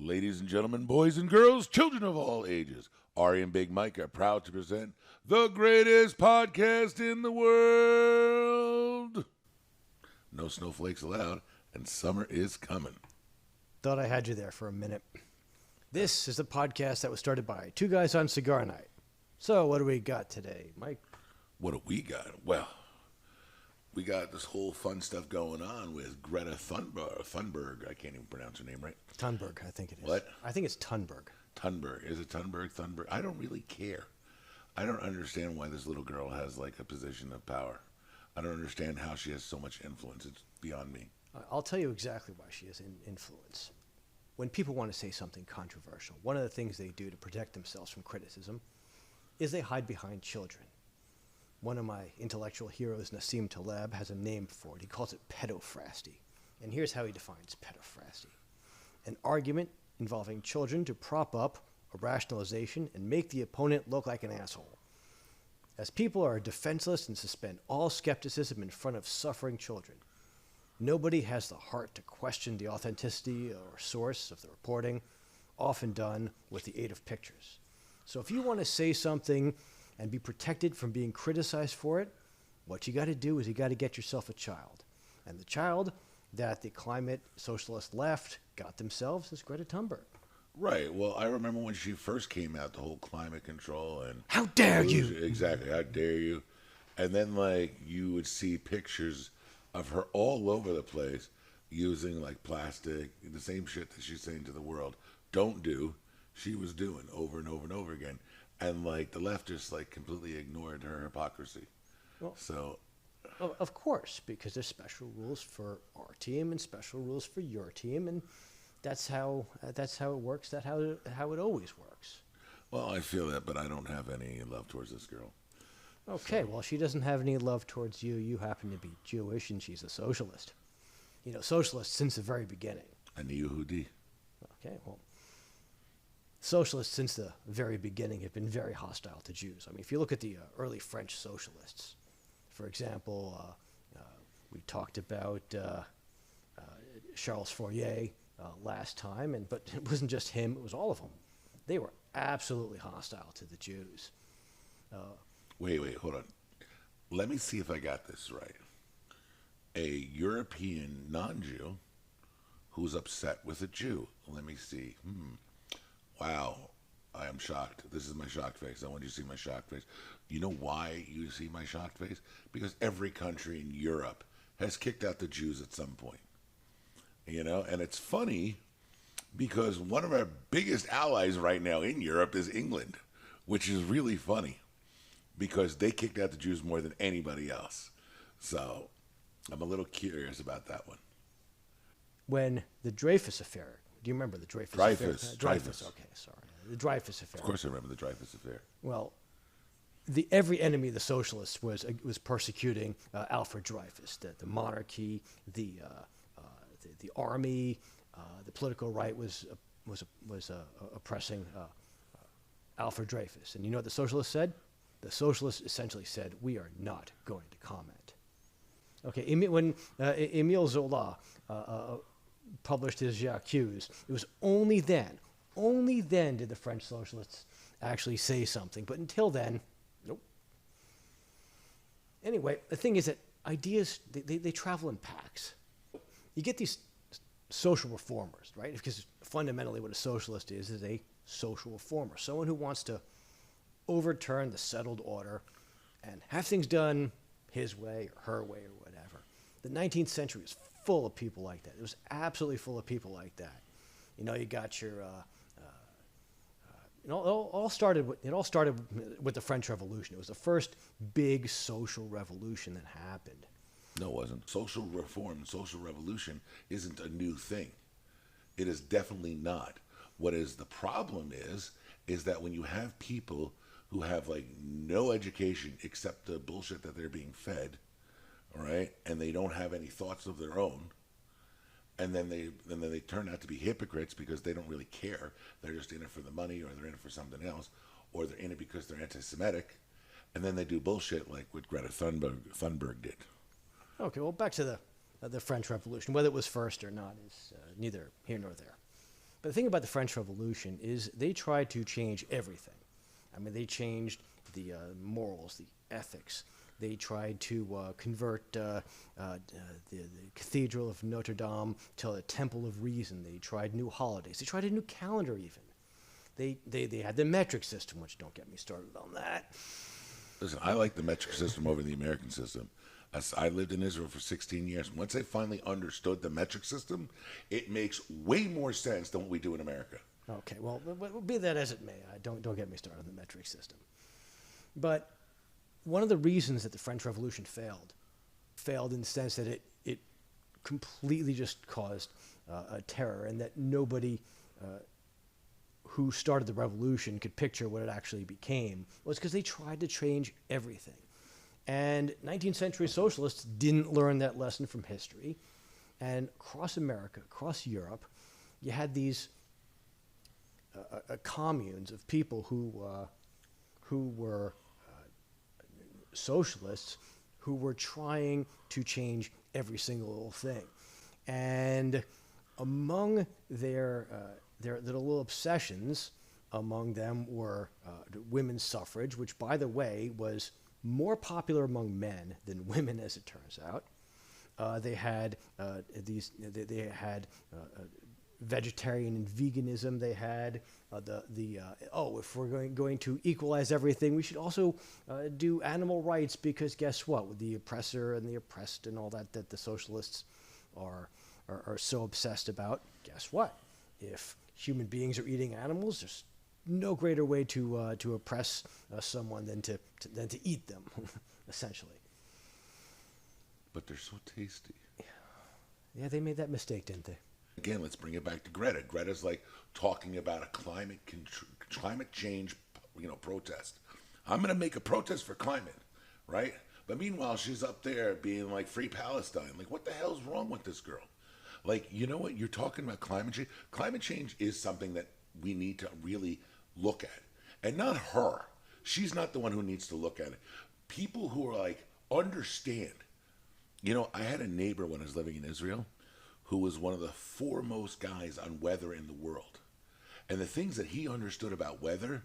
Ladies and gentlemen, boys and girls, children of all ages, Ari and Big Mike are proud to present the greatest podcast in the world. No snowflakes allowed, and summer is coming. Thought I had you there for a minute. This is the podcast that was started by two guys on cigar night. So what do we got today, Mike? What do we got? Well, we got this whole fun stuff going on with Greta Thunberg. I can't even pronounce her name right. Thunberg, I think it is. What? I think it's Thunberg. Thunberg. Is it Thunberg? Thunberg? I don't really care. I don't understand why this little girl has like a position of power. I don't understand how she has so much influence. It's beyond me. I'll tell you exactly why she has influence. When people want to say something controversial, one of the things they do to protect themselves from criticism is they hide behind children. One of my intellectual heroes, Nassim Taleb, has a name for it. He calls it pedophrasty. And here's how he defines pedophrasty. An argument involving children to prop up a rationalization and make the opponent look like an asshole. As people are defenseless and suspend all skepticism in front of suffering children, nobody has the heart to question the authenticity or source of the reporting, often done with the aid of pictures. So if you want to say something and be protected from being criticized for it, what you got to do is you got to get yourself a child. And the child that the climate socialist left got themselves is Greta Thunberg. Right. Well, I remember when she first came out, the whole climate control and... How dare you! Exactly. How dare you! And then, like, you would see pictures of her all over the place using, like, plastic, the same shit that she's saying to the world, don't do, she was doing over and over and over again. And, like, the left just, like, completely ignored her hypocrisy. Well, so... Of course, because there's special rules for our team and special rules for your team, and that's how it works, that's how it always works. Well, I feel that, but I don't have any love towards this girl. Okay, So- well, she doesn't have any love towards you. You happen to be Jewish, and she's a socialist. You know, socialist since the very beginning. And the Yehudi. Okay, well, socialists since the very beginning have been very hostile to Jews. I mean, if you look at the early French socialists, for example, we talked about Charles Fourier last time, but it wasn't just him, it was all of them. They were absolutely hostile to the Jews. Wait, hold on. Let me see if I got this right. A European non-Jew who's upset with a Jew. Let me see. Wow. I am shocked. This is my shocked face. I want you to see my shocked face. You know why you see my shocked face? Because every country in Europe has kicked out the Jews at some point. You know, and it's funny because one of our biggest allies right now in Europe is England, which is really funny because they kicked out the Jews more than anybody else. So I'm a little curious about that one. When the Dreyfus affair, do you remember the Dreyfus affair? Dreyfus, okay, sorry. The Dreyfus affair. Of course I remember the Dreyfus affair. Well, every enemy of the socialists was persecuting Alfred Dreyfus, the monarchy, the army, the political right was oppressing Alfred Dreyfus. And you know what the socialists said? The socialists essentially said, we are not going to comment. Okay, when Émile Zola published his J'accuse, it was only then did the French socialists actually say something. But until then, nope. Anyway, the thing is that ideas, they travel in packs. You get these social reformers, right? Because fundamentally what a socialist is a social reformer. Someone who wants to overturn the settled order and have things done his way or her way or whatever. The 19th century was full of people like that. It was absolutely full of people like that. You know, you got your... it all started with the French Revolution. It was the first big social revolution that happened. No, it wasn't. Social reform, social revolution isn't a new thing. It is definitely not. What is the problem is that when you have people who have like no education except the bullshit that they're being fed, all right, and they don't have any thoughts of their own, and then they turn out to be hypocrites because they don't really care. They're just in it for the money, or they're in it for something else, or they're in it because they're anti-Semitic, and then they do bullshit like what Greta Thunberg did. Okay, well, back to the French Revolution. Whether it was first or not is neither here nor there. But the thing about the French Revolution is they tried to change everything. I mean, they changed the morals, the ethics. They tried to convert the Cathedral of Notre Dame to a temple of reason. They tried new holidays. They tried a new calendar even. They had the metric system, which don't get me started on that. Listen, I like the metric system over the American system. I lived in Israel for 16 years. Once they finally understood the metric system, it makes way more sense than what we do in America. Okay, well, be that as it may, don't get me started on the metric system. But one of the reasons that the French Revolution failed in the sense that it completely just caused a terror, and that nobody who started the revolution could picture what it actually became, was because they tried to change everything. And 19th century socialists didn't learn that lesson from history. And across America, across Europe, you had these communes of people who were socialists, who were trying to change every single little thing. And among their little obsessions, among them were women's suffrage, which, by the way, was more popular among men than women, as it turns out. They had vegetarian and veganism. They had if we're going to equalize everything, we should also do animal rights, because guess what? With the oppressor and the oppressed and all that the socialists are so obsessed about, guess what? If human beings are eating animals, there's no greater way to oppress someone than to eat them, essentially. But they're so tasty. Yeah, they made that mistake, didn't they? Again, let's bring it back to Greta. Greta's like talking about a climate change, protest. I'm going to make a protest for climate, right? But meanwhile, she's up there being like, free Palestine. Like, what the hell's wrong with this girl? Like, you know what? You're talking about climate change. Climate change is something that we need to really look at. And not her. She's not the one who needs to look at it. People who are like, understand. I had a neighbor when I was living in Israel who was one of the foremost guys on weather in the world. And the things that he understood about weather,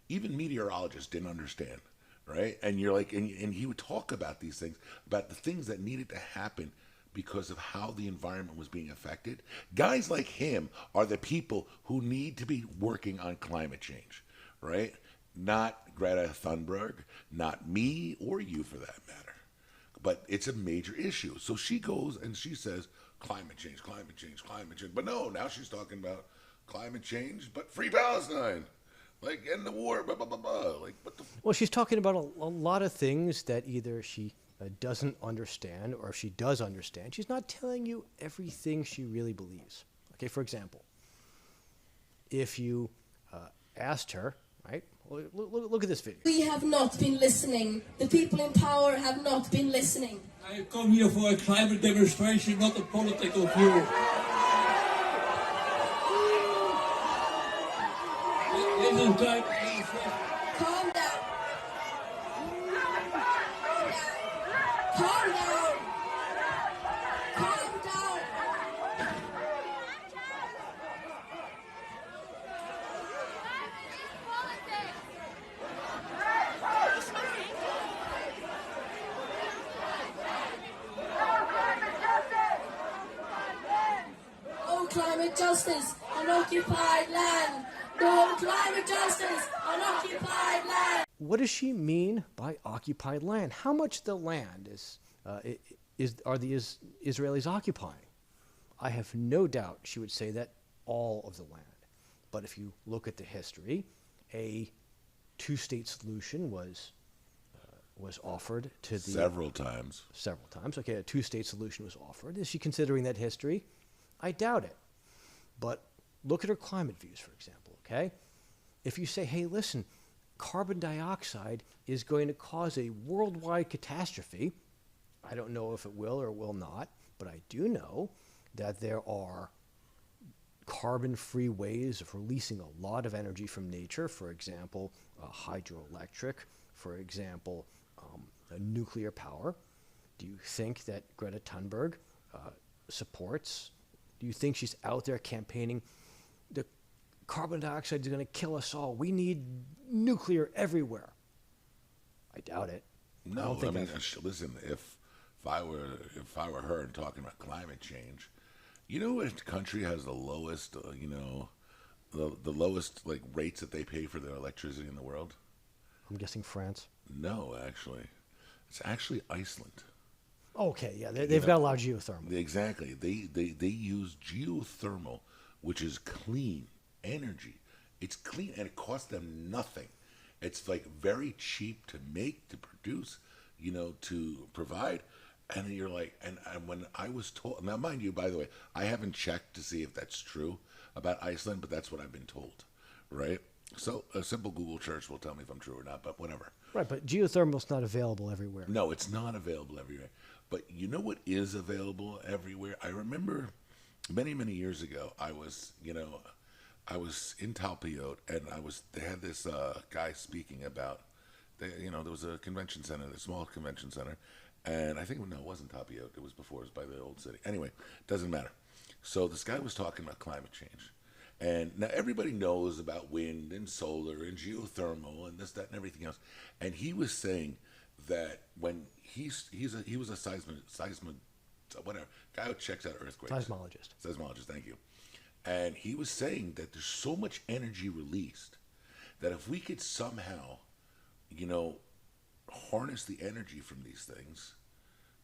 even meteorologists didn't understand, right? And you're like, and he would talk about these things, about the things that needed to happen because of how the environment was being affected. Guys like him are the people who need to be working on climate change, right? Not Greta Thunberg, not me or you for that matter. But it's a major issue. So she goes and she says, climate change, climate change, climate change. But no, now she's talking about climate change, but free Palestine. Like, end the war, blah, blah, blah, blah. Like, what the... Well, she's talking about a lot of things that either she doesn't understand, or if she does understand, she's not telling you everything she really believes. Okay, for example, if you asked her, right, look at this video. We have not been listening. The people in power have not been listening. I come here for a climate demonstration, not a political view. This is climate demonstration. Calm down. Calm down. Calm down. No climate justice on occupied land. No climate justice on occupied land. What does she mean by occupied land? How much of the land are the Israelis occupying? I have no doubt she would say that all of the land. But if you look at the history, a two-state solution was offered to the... Several times. Several times. Okay, a two-state solution was offered. Is she considering that history? I doubt it. But look at her climate views, for example, okay? If you say, hey, listen, carbon dioxide is going to cause a worldwide catastrophe, I don't know if it will or will not, but I do know that there are carbon-free ways of releasing a lot of energy from nature, for example, hydroelectric, for example, nuclear power. Do you think that Greta Thunberg supports? Do you think she's out there campaigning carbon dioxide is going to kill us all. We need nuclear everywhere. I doubt it. No, listen. If I were her and talking about climate change, you know what country has the lowest, the lowest like rates that they pay for their electricity in the world? I'm guessing France. No, actually, it's actually Iceland. Okay, yeah, they've got a lot of geothermal. Exactly. They use geothermal, which is clean energy. It's clean and it costs them nothing. It's like very cheap to make, to produce, to provide. And you're like, and when I was told, now mind you, by the way, I haven't checked to see if that's true about Iceland, but that's what I've been told, right? So a simple Google search will tell me if I'm true or not, but whatever. Right, but geothermal's not available everywhere. No, it's not available everywhere. But you know what is available everywhere? I remember many, many years ago, I was in Talpiot, and they had this guy speaking about, there was a convention center, a small convention center, and I think, no, it wasn't Talpiot, it was before, it was by the old city. Anyway, doesn't matter. So this guy was talking about climate change. And now everybody knows about wind and solar and geothermal and this, that, and everything else. And he was saying that when he was a seismic, whatever, guy who checks out earthquakes. Seismologist, thank you. And he was saying that there's so much energy released that if we could somehow, harness the energy from these things,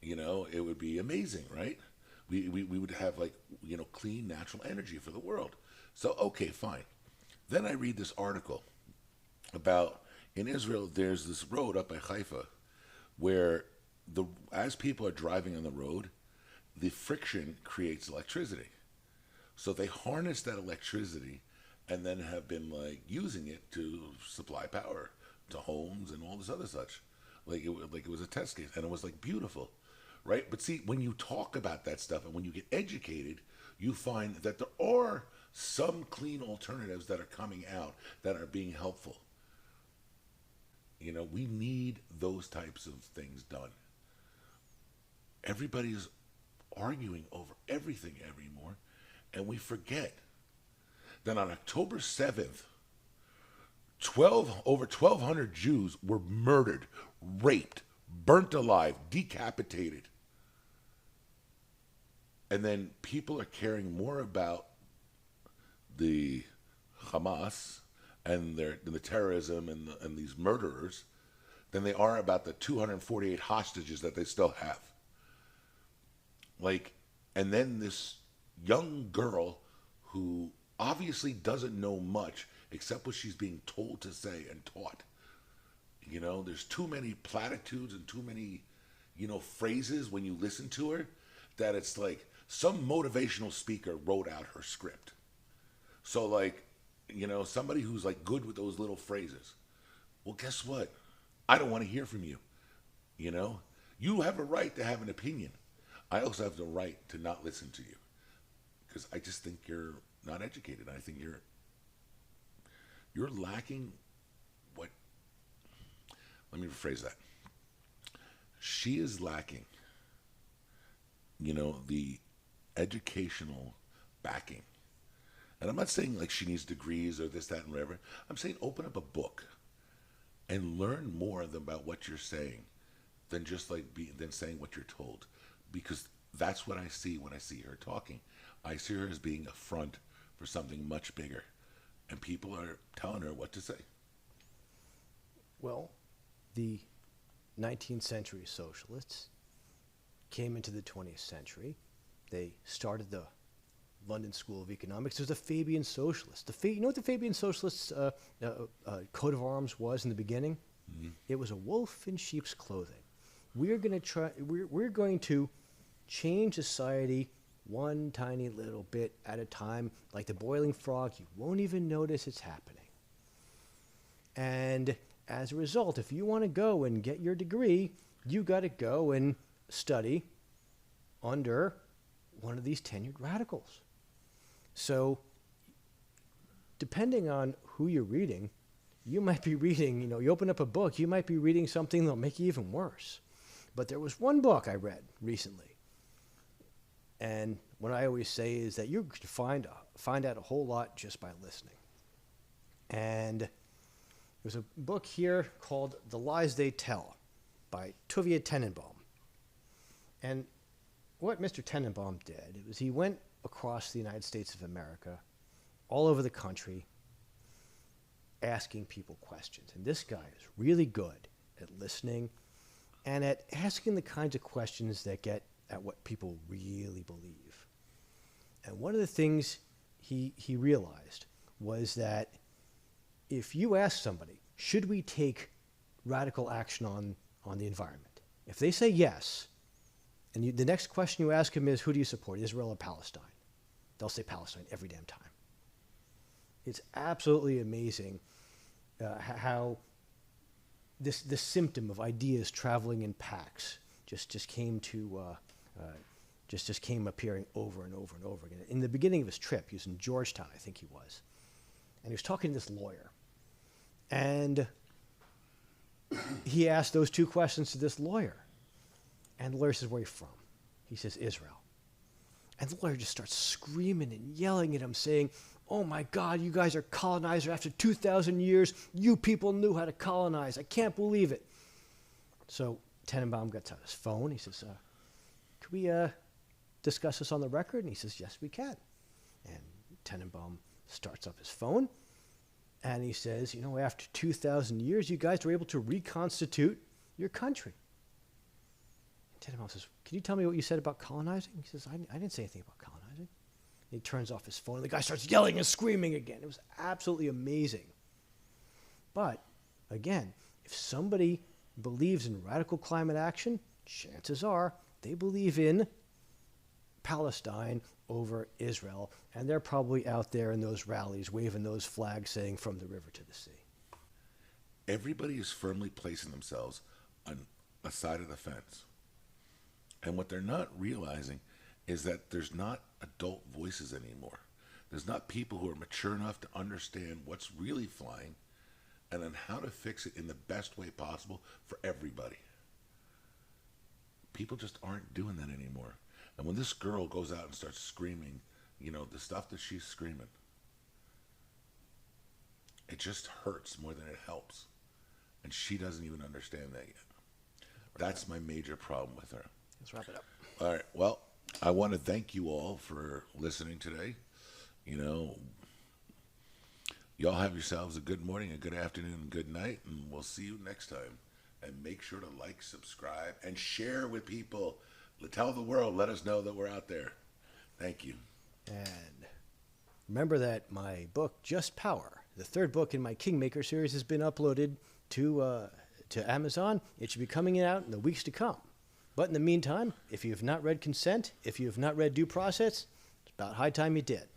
it would be amazing, right? We would have clean natural energy for the world. So, okay, fine. Then I read this article about in Israel, there's this road up by Haifa where as people are driving on the road, the friction creates electricity. So they harness that electricity and then have been using it to supply power to homes and all this other such. Like it was a test case, and it was beautiful, right? But see, when you talk about that stuff and when you get educated, you find that there are some clean alternatives that are coming out that are being helpful. We need those types of things done. Everybody's arguing over everything anymore, and we forget that on October 7th, over 1,200 Jews were murdered, raped, burnt alive, decapitated. And then people are caring more about the Hamas and the terrorism and these murderers than they are about the 248 hostages that they still have. And then this young girl who obviously doesn't know much except what she's being told to say and taught. There's too many platitudes and too many, phrases when you listen to her that it's like some motivational speaker wrote out her script. So somebody who's good with those little phrases. Well, guess what? I don't want to hear from you. You have a right to have an opinion. I also have the right to not listen to you because I just think you're not educated. I think you're lacking what, let me rephrase that. She is lacking, the educational backing. And I'm not saying she needs degrees or this, that, and whatever. I'm saying open up a book and learn more about what you're saying than just than saying what you're told. Because that's what I see when I see her talking. I see her as being a front for something much bigger. And people are telling her what to say. Well, the 19th century socialists came into the 20th century. They started the London School of Economics. There's the Fabian Socialists. You know what the Fabian Socialists' coat of arms was in the beginning? Mm-hmm. It was a wolf in sheep's clothing. We're going to change society one tiny little bit at a time, like the boiling frog. You won't even notice it's happening. And as a result, if you want to go and get your degree, you got to go and study under one of these tenured radicals. So, depending on who you're reading, you might be reading, you open up a book, you might be reading something that'll make you even worse. But there was one book I read recently, and what I always say is that you could find out a whole lot just by listening. And there's a book here called The Lies They Tell by Tuvia Tenenbaum. And what Mr. Tenenbaum did was he went across the United States of America, all over the country, asking people questions. And this guy is really good at listening and at asking the kinds of questions that get at what people really believe. And one of the things he realized was that if you ask somebody, should we take radical action on the environment? If they say yes, and the next question you ask them is, who do you support, Israel or Palestine? They'll say Palestine every damn time. It's absolutely amazing how this symptom of ideas traveling in packs just came appearing over and over and over again. In the beginning of his trip, he was in Georgetown, I think he was, and he was talking to this lawyer, and he asked those two questions to this lawyer, and the lawyer says, "Where are you from?" He says, "Israel." And the lawyer just starts screaming and yelling at him, saying, "Oh my God, you guys are colonizers. After 2,000 years, you people knew how to colonize. I can't believe it." So Tenenbaum gets out his phone. He says, "Could we discuss this on the record?" And he says, "Yes, we can." And Tenenbaum starts up his phone, and he says, "After 2,000 years, you guys were able to reconstitute your country." Tenenbaum says, "Can you tell me what you said about colonizing?" He says, I didn't say anything about colonizing." And he turns off his phone, and the guy starts yelling and screaming again. It was absolutely amazing. But, again, if somebody believes in radical climate action, chances are they believe in Palestine over Israel, and they're probably out there in those rallies waving those flags saying, "From the river to the sea." Everybody is firmly placing themselves on a side of the fence. And what they're not realizing is that there's not adult voices anymore. There's not people who are mature enough to understand what's really flying and then how to fix it in the best way possible for everybody. People just aren't doing that anymore. And when this girl goes out and starts screaming, the stuff that she's screaming, it just hurts more than it helps. And she doesn't even understand that yet. That's my major problem with her. Let's wrap it up. All right. Well, I want to thank you all for listening today. Y'all have yourselves a good morning, a good afternoon, and good night, and we'll see you next time. And make sure to like, subscribe, and share with people. Tell the world. Let us know that we're out there. Thank you. And remember that my book, Just Power, the third book in my Kingmaker series, has been uploaded to Amazon. It should be coming out in the weeks to come. But in the meantime, if you have not read Consent, if you have not read Due Process, it's about high time you did.